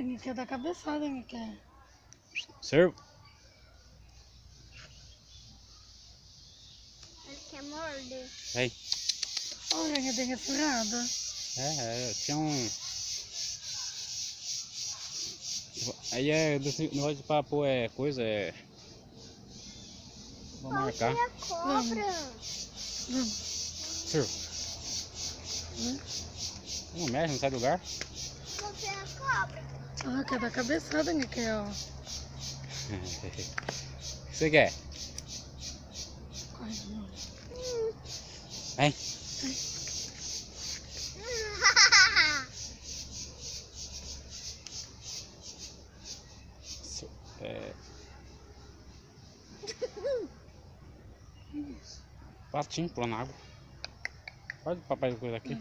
Tem que dar cabeçada, tem que... Servo. Ele quer morder. Aí. Olha, tem que furada. Tinha um... Aí desse negócio de papo coisa, vou marcar. Olha a cobra. Vamos. Servo. Não mexe, não sai do lugar. Vou ver a cobra. Ah, quer dar cabeçada, né, que ó. O que você quer? Ai, não. Vem. Patinho pulando na água. Pode papai coisa aqui.